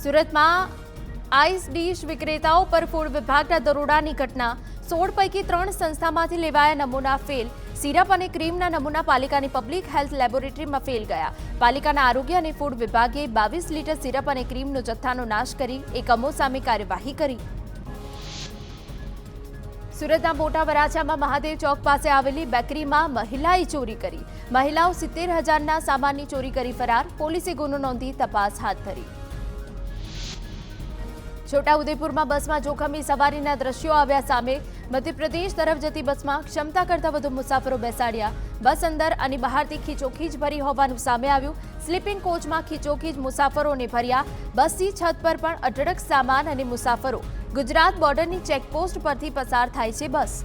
સુરતમાં ice dish વિક્રેતાઓ પર ફૂડ વિભાગના દરોડાની ઘટના 16 પૈકી 3 સંસ્થામાંથી લેવાયા નમૂના ફેલ સિરપ અને ક્રીમના નમૂના પાલિકાની પબ્લિક હેલ્થ લેબોરેટરીમાં ફેલ ગયા પાલિકાના આરોગ્ય અને ફૂડ વિભાગે 22 લીટર સિરપ અને ક્રીમનો જથ્થાનો નાશ કરી એકમો સામે કાર્યવાહી કરી સુરતના મોટા વરાછામાં મહાદેવ ચોક પાસે આવેલી બેકરીમાં મહિલાએ ચોરી કરી મહિલાઓ 70,000ના સામાનની ચોરી કરી ફરાર પોલીસે ગુનો નોંધી તપાસ હાથ ધરી છોટાઉદેપુરમાં બસમાં જોખમી સવારીના દ્રશ્યો આવ્યા સામે મધ્યપ્રદેશ તરફ જતી બસમાં ક્ષમતા કરતાં વધુ મુસાફરો બેસાડ્યા બસ અંદર અને બહારથી ખીચોખીચ ભરી હોવાનું સામે આવ્યું સ્લીપિંગ કોચમાં ખીચોખીચ મુસાફરોને ભર્યા બસની છત પર પણ અઢળક સામાન અને મુસાફરો ગુજરાત બોર્ડરની ચેકપોસ્ટ પરથી પસાર થાય છે બસ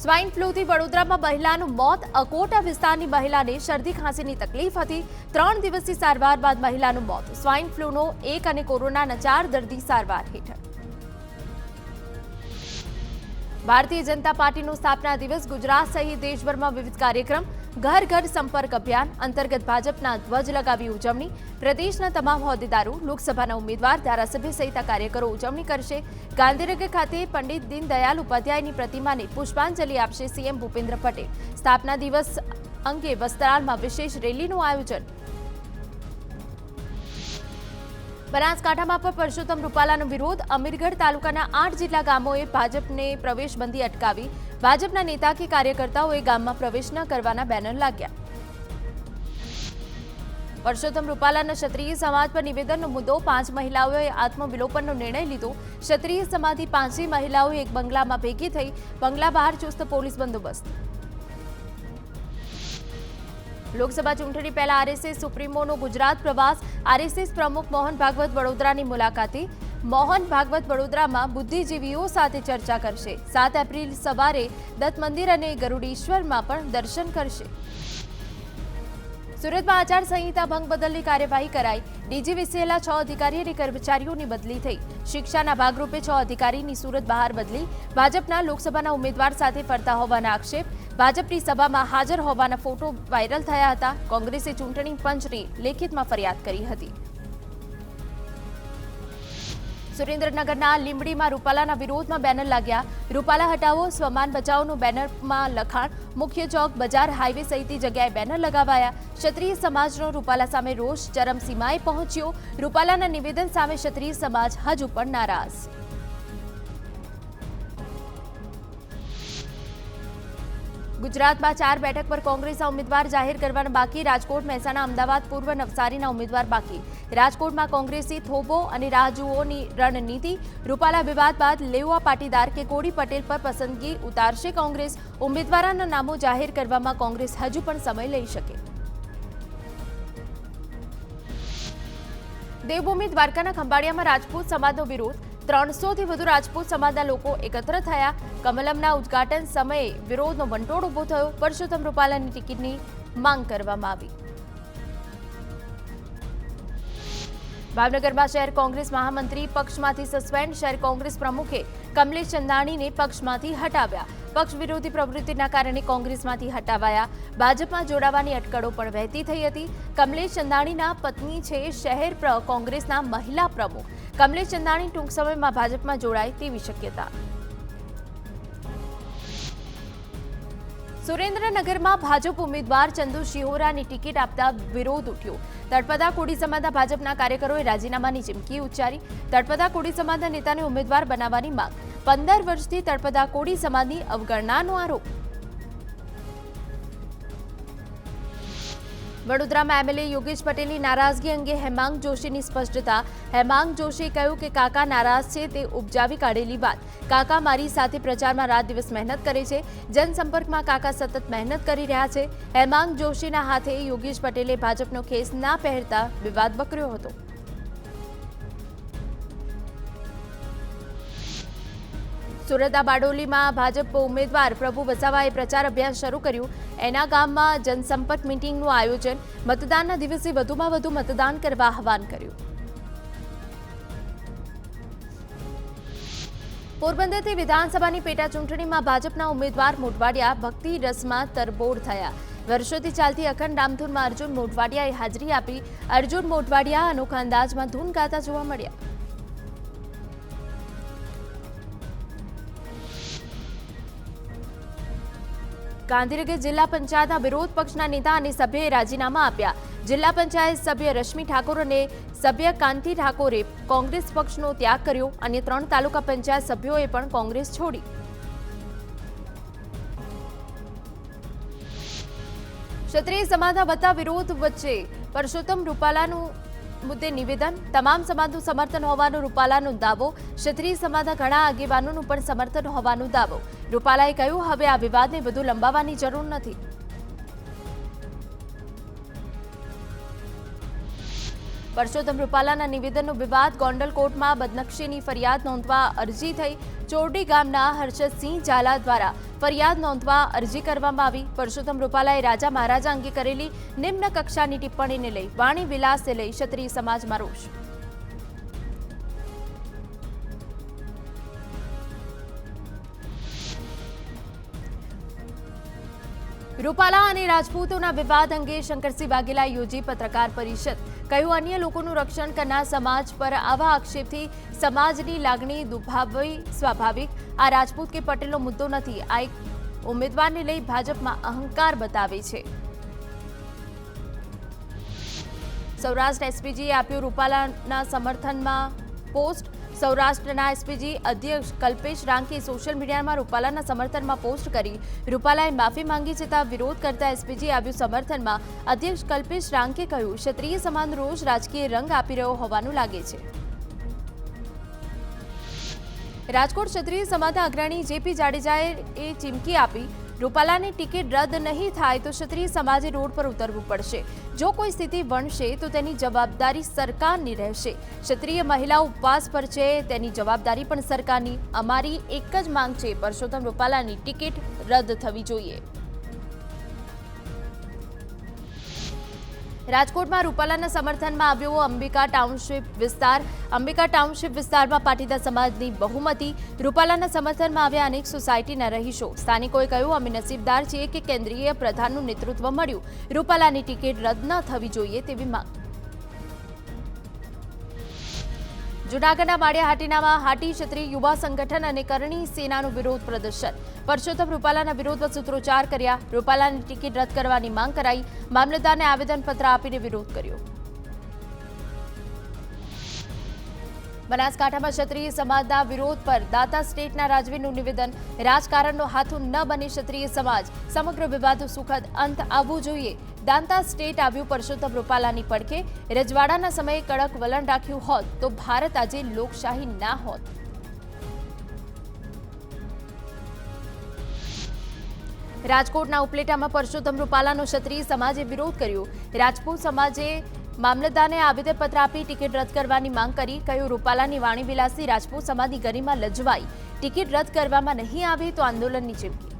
સ્વાઇન ફ્લૂથી વડોદરામાં મહિલાનું મોત અકોટા વિસ્તારની મહિલાને શરદી ખાંસીની તકલીફ હતી 3 દિવસની સારવાર બાદ મહિલાનું મોત સ્વાઇન ફ્લૂનો 1 અને કોરોનાના 4 દર્દી સારવાર હેઠળ ભારતીય જનતા પાર્ટીનો સ્થાપના દિવસ ગુજરાત સહિત દેશભરમાં વિવિધ કાર્યક્રમ ઘર ઘર સંપર્ક અભિયાન અંતર્ગત ભાજપના ધ્વજ લગાવી ઉજવણી પ્રદેશના તમામ હોદ્દેદારો લોકસભાના ઉમેદવાર ધારાસભ્ય સહિત કાર્યકરો ઉજવણી કરશે ગાંધીનગર ખાતે પંડિત દીનદયાળ ઉપાધ્યાયની પ્રતિમાને પુષ્પાંજલિ આપશે સીએમ ભૂપેન્દ્ર પટેલ સ્થાપના દિવસ અંગે વસ્ત્રાલમાં વિશેષ રેલીનું આયોજન બનાસકાંઠામાં પણ પરસોત્તમ રૂપાલાનો વિરોધ અમીરગઢ તાલુકાના 8 જેટલા ગામોએ ભાજપને પ્રવેશબંધી અટકાવી ભાજપના નેતા કે કાર્યકર્તાઓએ ગામમાં પ્રવેશ ન કરવાના બેનર લાગ્યા પરસોત્તમ રૂપાલાના ક્ષત્રિય સમાજ પર નિવેદનનો મુદ્દો 5 મહિલાઓએ આત્મવિલોપનનો નિર્ણય લીધો ક્ષત્રિય સમાજની 5 મહિલાઓ એક બંગલામાં ભેગી થઈ બંગલા બહાર ચુસ્ત પોલીસ બંદોબસ્ત લોકસભા ચૂંટણી પહેલા આરએસએસ સુપ્રીમોનો ગુજરાત પ્રવાસ આરએસએસ પ્રમુખ મોહન ભાગવત વડોદરાની મુલાકાતે મોહન ભાગવત વડોદરામાં બુદ્ધિજીવીઓ સાથે ચર્ચા કરશે 7 એપ્રિલ સવારે દત્ત મંદિર અને ગરુડેશ્વરમાં પણ દર્શન કરશે સુરતમાં આચારસંહિતા ભંગ બદલની કાર્યવાહી કરાઈ ડીજી વિસેલા 6 અધિકારી અને કર્મચારીઓની બદલી થઈ શિક્ષાના ભાગરૂપે 6 અધિકારીની સુરત બહાર બદલી ભાજપના લોકસભાના ઉમેદવાર સાથે ફરતા હોવાના આક્ષેપ ભાજપની સભામાં હાજર હોવાના ફોટો વાયરલ થયા હતા કોંગ્રેસે ચૂંટણી પંચને લેખિતમાં ફરિયાદ કરી હતી સુરેન્દ્રનગરના લીંબડીમાં રૂપાલાના વિરોધમાં બેનર લાગ્યા રૂપાલા હટાવો સ્વમાન બચાવોનું બેનરમાં લખાણ મુખ્ય ચોક બજાર હાઈવે સહિતની જગ્યાએ બેનર લગાવાયા ક્ષત્રિય સમાજનો રૂપાલા સામે રોષ ચરમસીમાએ પહોંચ્યો રૂપાલાના નિવેદન સામે ક્ષત્રિય સમાજ હજુ પણ નારાજ ગુજરાતમાં 4 બેઠક પર કોંગ્રેસના ઉમેદવાર જાહેર કરવાના બાકી રાજકોટ મહેસાણા અમદાવાદ પૂર્વ નવસારીના ઉમેદવાર બાકી રાજકોટમાં કોંગ્રેસી થોબો અને રાજુઓની રણનીતિ રૂપાલા વિવાદ બાદ લેઉવા પાટીદાર કે કોડી પટેલ પર પસંદગી ઉતારશે કોંગ્રેસ ઉમેદવારોના નામો જાહેર કરવામાં કોંગ્રેસ હજુ પણ સમય લઈ શકે દેવભૂમિ દ્વારકાના ખંભાળિયામાં રાજપૂત સમાજનો વિરોધ 300થી વધુ રાજપૂત સમાજના લોકો એકત્ર થયા કમલમના ઉદ્ઘાટન સમયે વિરોધનો વંટોળ ઉભો થયો પરસોત્તમ રૂપાલાની ટિકિટની માંગ કરવામાં આવી ભાવનગરમાં શહેર કોંગ્રેસ મહામંત્રી પક્ષમાંથી સસ્પેન્ડ શહેર કોંગ્રેસ પ્રમુખે કમલેશ ચંદાણીને પક્ષમાંથી હટાવ્યા પક્ષ વિરોધી પ્રવૃત્તિના કારણે કોંગ્રેસમાંથી હટાવાયા ભાજપમાં જોડાવાની અટકળો પણ વહેતી થઈ હતી કમલેશ ચંદાણીના પત્ની છે શહેર કોંગ્રેસના મહિલા પ્રમુખ કમલેશ ચંદાણી ટૂંક સમયમાં ભાજપમાં જોડાય તેવી શક્યતા સુરેન્દ્રનગરમાં ભાજપ ઉમેદવાર ચંદુ શિહોરાની ટિકિટ આપતા વિરોધ ઉઠ્યો તળપદા કોડી સમાજના ભાજપના કાર્યકરોએ રાજીનામાની ચીમકી ઉચ્ચારી તળપદા કોડી સમાજના નેતાને ઉમેદવાર બનાવવાની માંગ 15 વર્ષથી તળપદા કોડી સમાજની અવગણનાનો આરોપ વડોદરામાં એમએલએ યોગેશ પટેલની નારાજગી અંગે હેમાંગ જોશીની સ્પષ્ટતા હેમાંગ જોશીએ કહ્યું કે કાકા નારાજ છે તે ઉપજાવી કાઢેલી વાત કાકા મારી સાથે પ્રચારમાં રાત દિવસ મહેનત કરે છે જનસંપર્કમાં કાકા સતત મહેનત કરી રહ્યા છે હેમાંગ જોશીના હાથે યોગેશ પટેલે ભાજપનો ખેસ ના પહેરતા વિવાદ વકર્યો હતો સુરતના બારડોલીમાં ભાજપ ઉમેદવાર પ્રભુ વસાવાએ પ્રચાર અભિયાન શરૂ કર્યું એના ગામમાં જનસંપર્ક મીટિંગનું આયોજન મતદાનના દિવસે વધુમાં વધુ મતદાન કરવા આહવાન કર્યું પોરબંદરથી વિધાનસભાની પેટા ચૂંટણીમાં ભાજપના ઉમેદવાર મોઢવાડિયા ભક્તિ રસમાં તરબોળ થયા વર્ષોથી ચાલતી અખંડ રામધૂનમાં અર્જુન મોઢવાડિયાએ હાજરી આપી. અર્જુન મોઢવાડિયા અનોખા અંદાજમાં ધૂન ગાતા જોવા મળ્યા. ગાંધીનગર જિલ્લા પંચાયતના વિરોધ પક્ષના નેતા અને સભ્યએ રાજીનામા આપ્યા. જિલ્લા પંચાયત સભ્ય રશ્મિ ઠાકોર અને સભ્ય કાંતિ ઠાકોરે કોંગ્રેસ પક્ષનો ત્યાગ કર્યો અને 3 તાલુકા પંચાયત સભ્યોએ પણ કોંગ્રેસ છોડી. ક્ષત્રિય સમાજના વધતા વિરોધ વચ્ચે પરસોત્તમ રૂપાલાનું મુદ્દે નિવેદન. તમામ સમાજનું સમર્થન હોવાનો રૂપાલાનો દાવો. ક્ષત્રિય સમાજના ઘણા આગેવાનોનું પણ સમર્થન હોવાનો દાવો. રૂપાલાએ કહ્યું, હવે આ વિવાદને વધુ લંબાવવાની જરૂર નથી. પરસોત્તમ રૂપાલાના નિવેદનનો વિવાદ. ગોંડલ કોર્ટમાં બદનક્ષીની ફરિયાદ નોંધવા અરજી થઈ. ચોરડી ગામના હર્ષદસિંહ ઝાલા દ્વારા ફરિયાદ નોંધવા અરજી કરવામાં આવી. પરસોત્તમ રૂપાલાએ રાજા મહારાજા અંગે કરેલી નિમ્ન કક્ષાની ટિપ્પણીને લઈ વાણી વિલાસને લઈ ક્ષત્રિય સમાજમાં રોષ. રૂપાલા અને રાજપૂતોના વિવાદ અંગે શંકરસિંહ વાઘેલાએ યોજી પત્રકાર પરિષદ. કહ્યું, અન્ય લોકોનું રક્ષણ કરનાર સમાજ પર આવા આક્ષેપથી સમાજની લાગણી દુભાવવી સ્વાભાવિક. આ રાજપૂત કે પટેલનો મુદ્દો નથી. આ એક ઉમેદવારને લઈ ભાજપમાં અહંકાર બતાવે છે. સૌરાષ્ટ્ર એસપીજીએ આપ્યું રૂપાલાના સમર્થનમાં પોસ્ટ. સૌરાષ્ટ્રના એસપીજી અધ્યક્ષ કલ્પેશ રાંકે સોશિયલ મીડિયામાં રૂપાલાના સમર્થનમાં પોસ્ટ કરી. રૂપાલાએ માફી માંગી છતાં વિરોધ કરતા એસપીજી આવ્યું સમર્થનમાં. અધ્યક્ષ કલ્પેશ રાંકે કહ્યું, ક્ષત્રિય સમાજ રોજ રાજકીય રંગ આપી રહ્યો હોવાનું લાગે છે. રાજકોટ ક્ષત્રિય સમાજના અગ્રણી જેપી જાડેજાએ ચીમકી આપી. રૂપાલાની ટિકિટ રદ નહીં થાય તો ક્ષત્રિય સમાજે રોડ પર ઉતરવું પડશે. જો કોઈ સ્થિતિ બનશે તો તેની જવાબદારી સરકારની રહેશે. ક્ષત્રિય મહિલાઓ ઉપવાસ પર છે, તેની જવાબદારી પણ સરકારની. અમારી એક જ માંગ છે, પરસોત્તમ રૂપાલાની ટિકિટ રદ થવી જોઈએ. રાજકોટમાં રૂપાલાના સમર્થનમાં આવ્યો અંબિકા ટાઉનશીપ વિસ્તાર. અંબિકા ટાઉનશીપ વિસ્તારમાં પાટીદાર સમાજની બહુમતી. રૂપાલાના સમર્થનમાં આવ્યા અનેક સોસાયટીના રહીશો. સ્થાનિકોએ કહ્યું, અમે નસીબદાર છીએ કે કેન્દ્રીય પ્રધાનનું નેતૃત્વ મળ્યું. રૂપાલાની ટિકિટ રદ ન થવી જોઈએ તેવી માંગ. જૂનાગઢના માળિયા હાટીનામાં હાટી ક્ષત્રિય યુવા સંગઠન અને કરણી સેનાનું વિરોધ પ્રદર્શન. પરસોત્તમ રૂપાલાના વિરોધમાં સૂત્રોચ્ચાર કર્યા. રૂપાલાની ટિકિટ રદ કરવાની માંગ કરાઈ. મામલતદારને આવેદનપત્ર આપીને વિરોધ કર્યો. બનાસકાંઠામાં ક્ષત્રિય સમાજના વિરોધ પર દાતા સ્ટેટના રાજવીનું નિવેદન. રાજકારણનો હાથો ન બને ક્ષત્રિય સમાજ. સમગ્ર વિવાદનો સુખદ અંત આવવો જોઈએ. દાંતા સ્ટેટ આવ્યું પરસોત્તમ રૂપાલાની પડખે. રજવાડાના સમયે કડક વલણ રાખ્યું હોત તો ભારત આજે લોકશાહી ના હોત. રાજકોટના ઉપલેટામાં પરસોત્તમ રૂપાલાનો ક્ષત્રિય સમાજે વિરોધ કર્યો. રાજપૂત સમાજે મામલતદારને આવેદનપત્ર આપી ટિકિટ રદ કરવાની માંગ કરી. કહ્યું, રૂપાલાની વાણી વિલાસથી રાજપૂત સમાજની ગરિમા લજવાઈ. ટિકિટ રદ કરવામાં નહીં આવે તો આંદોલનની ચીમકી.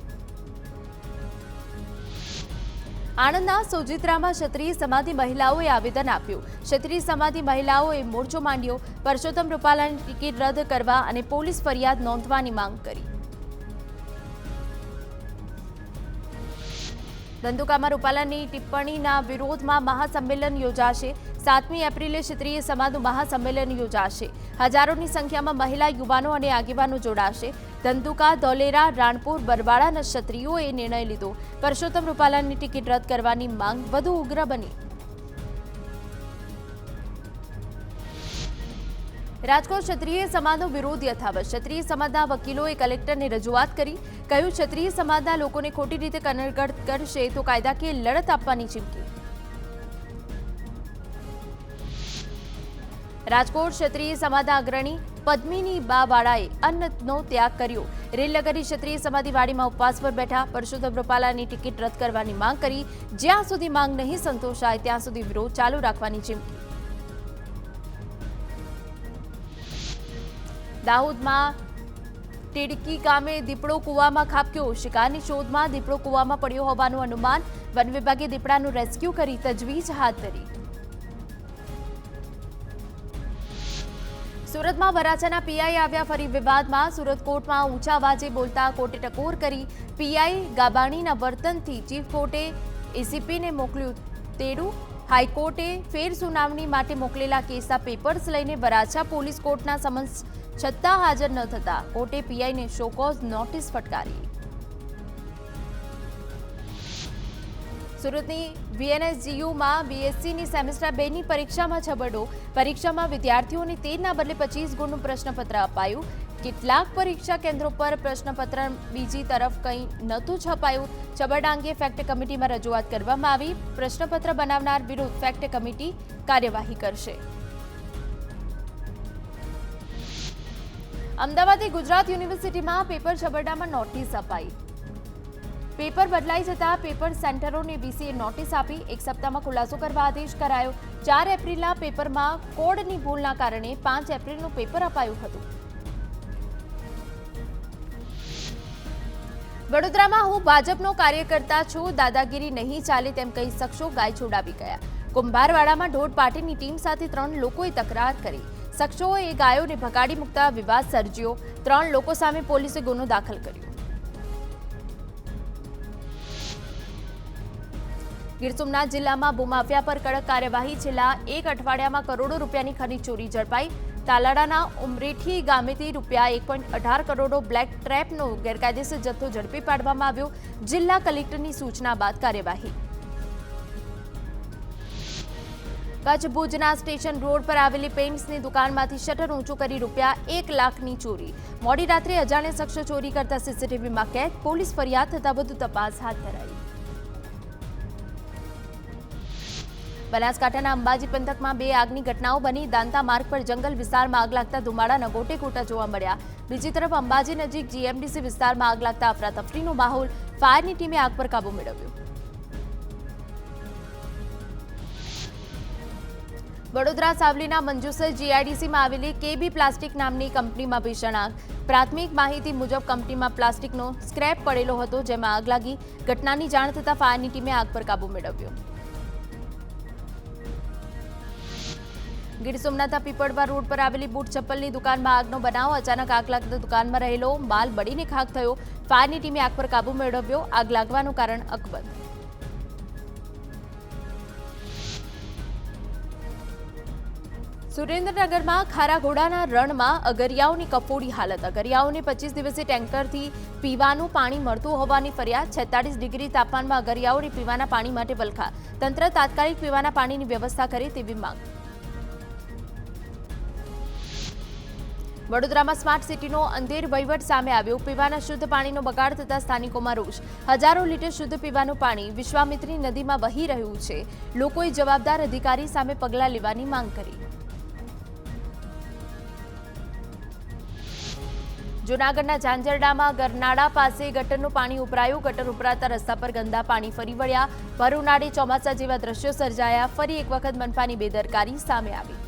આણંદના સોજિત્રામાં ક્ષત્રિય સમાજની મહિલાઓએ આવેદન આપ્યું. ક્ષત્રિય સમાજની મહિલાઓએ મોરચો માંડ્યો. પરસોત્તમ રૂપાલાની ટિકિટ રદ કરવા અને પોલીસ ફરિયાદ નોંધવાની માંગ કરી. ધંધુકામાં રૂપાલાની ટિપ્પણીના વિરોધમાં મહાસંમેલન યોજાશે. 7મી એપ્રિલે ક્ષત્રિય સમાજનું મહાસંમેલન યોજાશે. હજારોની સંખ્યામાં મહિલા, યુવાનો અને આગેવાનો જોડાશે. ધંધુકા, ધોલેરા, રાણપુર, બરવાડાના ક્ષત્રિયોએ નિર્ણય લીધો. પરસોત્તમ રૂપાલાની ટિકિટ રદ કરવાની માંગ વધુ ઉગ્ર બની. રાજકોટ ક્ષત્રિય સમાજનો વિરોધ યથાવત. ક્ષત્રિય સમાજના વકીલોએ કલેક્ટરને રજૂઆત કરી. કહ્યું, ક્ષત્રિય સમાજના લોકોને ખોટી રીતે કનડગત કરશે તો કાયદાકીય લડત આપવાની ચીમકી. રાજકોટ ક્ષત્રિય સમાજના અગ્રણી પદ્મિની બાવાળાએ અન્નનો ત્યાગ કર્યો. રેલનગરી ક્ષત્રિય સમાજની વાડીમાં ઉપવાસ પર બેઠા. પરસોત્તમ રૂપાલાની ટિકિટ રદ કરવાની માંગ કરી. જ્યાં સુધી માંગ નહીં સંતોષાય ત્યાં સુધી વિરોધ ચાલુ રાખવાની ચીમકી. દાહોદમાં ટેડકી ગામે દીપડો કૂવામાં ખાબક્યો. શિકારની શોધમાં દીપડો કૂવામાં પડ્યો હોવાનું અનુમાન. વન વિભાગે દીપડાનું રેસ્ક્યુ કરી તજવીજ હાથ ધરી. સુરતમાં વરાછાના પીઆઈ આવ્યા ફરી વિવાદમાં. સુરત કોર્ટમાં ઊંચા અવાજે બોલતા કોર્ટે ટકોર કરી. પીઆઈ ગાબાણીના વર્તનથી ચીફ કોર્ટે એસીપીને મોકલ્યું તેડું. હાઈકોર્ટે ફેર સુનાવણી માટે મોકલેલા કેસના પેપર્સ લઈને વરાછા પોલીસ કોર્ટના સમન્સ છતાં હાજર ન થતા કોર્ટે પીઆઈને શોકોઝ નોટિસ ફટકારી. સુરતની વીએનએસજીયુમાં બીએસસીની સેમેસ્ટર 2ની પરીક્ષામાં છબરડો. પરીક્ષામાં વિદ્યાર્થીઓને 13ના બદલે 25 ગુણનું પ્રશ્નપત્ર અપાયું. કેટલાક પરીક્ષા કેન્દ્રો પર પ્રશ્નપત્ર બીજી તરફ કંઈ નહોતું છપાયું. છબરડા અંગે ફેક્ટ કમિટીમાં રજૂઆત કરવામાં આવી. પ્રશ્નપત્ર બનાવનાર વિરુદ્ધ ફેક્ટ કમિટી કાર્યવાહી કરશે. અમદાવાદની ગુજરાત યુનિવર્સિટીમાં પેપર છબરડામાં નોટિસ અપાઈ. પેપર બદલાઈ જતા પેપર સેન્ટરોને વીસીએ નોટિસ આપી. 1 સપ્તાહમાં ખુલાસો કરવા આદેશ કરાયો. 4 એપ્રિલના પેપરમાં કોડની ભૂલના કારણે 5 એપ્રિલનું પેપર અપાયું હતું. વડોદરામાં હું ભાજપનો કાર્યકર્તા છું, દાદાગીરી નહીં ચાલે તેમ કહી શખ્સો ગાય છોડાવી ગયા. કુંભારવાડામાં ઢોર પાર્ટીની ટીમ સાથે 3 લોકોએ તકરાર કરી. શખ્સોએ ગાયોને ભગાડી મૂકતા વિવાદ સર્જ્યો. 3 લોકો સામે પોલીસે ગુનો દાખલ કર્યો. ગીર સોમનાથ જિલ્લામાં ભૂમાફિયા પર કડક કાર્યવાહી. છેલ્લા 1 અઠવાડિયામાં કરોડો રૂપિયાની ખનીજ ચોરી ઝડપાઈ. તાલાડાના ઉમરેઠી ગામેથી રૂપિયા 1.18 કરોડનો બ્લેક ટ્રેપનો ગેરકાયદેસર જથ્થો ઝડપી પાડવામાં આવ્યો. જિલ્લા કલેક્ટરની સૂચના બાદ કાર્યવાહી. કચ્છ ભુજના સ્ટેશન રોડ પર આવેલી પેઇન્ટ્સની દુકાનમાંથી શટર ઊંચું કરી રૂપિયા 1 લાખની ચોરી. મોડી રાત્રે અજાણ્યા શખ્સો ચોરી કરતા સીસીટીવીમાં કેદ. પોલીસ ફરિયાદ થતા વધુ તપાસ હાથ ધરાઈ. બનાસકાંઠાના અંબાજી પંથકમાં 2 આગની ઘટનાઓ બની. દાંતા માર્ગ પર જંગલ વિસ્તારમાં આગ લાગતા ધુમાડાના ગોટે ગોટા જોવા મળ્યા. બીજી તરફ અંબાજી નજીક જીએમડીસી વિસ્તારમાં આગ લાગતા અફરાતફરીનો માહોલ. ફાયરની ટીમે આગ પર કાબુ મેળવ્યો. વડોદરા સાવલીના મંજુસર જીઆઈડીસીમાં આવેલી કેબી પ્લાસ્ટિક નામની કંપનીમાં ભીષણ આગ. પ્રાથમિક માહિતી મુજબ કંપનીમાં પ્લાસ્ટિકનો સ્ક્રેપ પડેલો હતો, જેમાં આગ લાગી. ઘટનાની જાણ થતાં ફાયરની ટીમે આગ પર કાબુ મેળવ્યો. ગીર સોમનાથના પીપળવા રોડ પર આવેલી બૂટ ચપ્પલની દુકાનમાં આગનો બનાવ. અચાનક આગ લાગતા દુકાનમાં રહેલો માલ બળીને ખાખ થયો. ફાયરની ટીમે આગ પર કાબુ મેળવ્યો. આગ લાગવાનું કારણ અકબંધ. સુરેન્દ્રનગરમાં ખારા ઘોડાના રણમાં અગરિયાઓની કફોડી હાલત. અગરિયાઓને 25 દિવસે ટેન્કરથી પીવાનું પાણી મળતું હોવાની ફરિયાદ. 46 ડિગ્રી તાપમાનમાં અગરિયાઓને પીવાના પાણી માટે વલખા. તંત્ર તાત્કાલિક પીવાના પાણીની વ્યવસ્થા કરે તેવી માંગ. વડોદરામાં સ્માર્ટ સિટીનો અંધેર વહીવટ સામે આવ્યો. પીવાના શુદ્ધ પાણીનો બગાડ થતા સ્થાનિકોમાં રોષ. હજારો લીટર શુદ્ધ પીવાનું પાણી વિશ્વામિત્રી નદીમાં વહી રહ્યું છે. લોકોએ જવાબદાર અધિકારી સામે પગલાં લેવાની માંગ કરી. જૂનાગઢના ઝાંઝરડામાં ગરનાળા પાસે ગટરનું પાણી ઉભરાયું. ગટર ઉભરાતા રસ્તા પર ગંદા પાણી ફરી વળ્યા. ભર ઉનાળે ચોમાસા જેવા દ્રશ્યો સર્જાયા. ફરી એક વખત મનપાની બેદરકારી સામે આવી.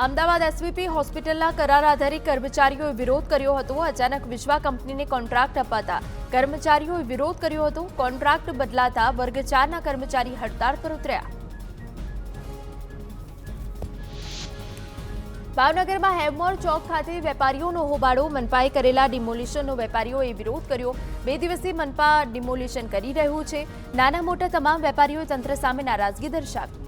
અમદાવાદ એસવીપી હોસ્પિટલના કરાર આધારિત કર્મચારીઓએ વિરોધ કર્યો હતો. અચાનક વિશ્વા કંપનીને કોન્ટ્રાક્ટ અપાતા કર્મચારીઓએ વિરોધ કર્યો હતો. કોન્ટ્રાક્ટ બદલાતા વર્ગ 4ના કર્મચારી હડતાળ પર ઉતર્યા. ભાવનગરમાં હેવમોર ચોક ખાતે વેપારીઓનો હોબાળો. મનપાએ કરેલા ડિમોલિશનનો વેપારીઓએ વિરોધ કર્યો. 2 દિવસથી મનપા ડિમોલિશન કરી રહ્યું છે. નાના મોટા તમામ વેપારીઓએ તંત્ર સામે નારાજગી દર્શાવી.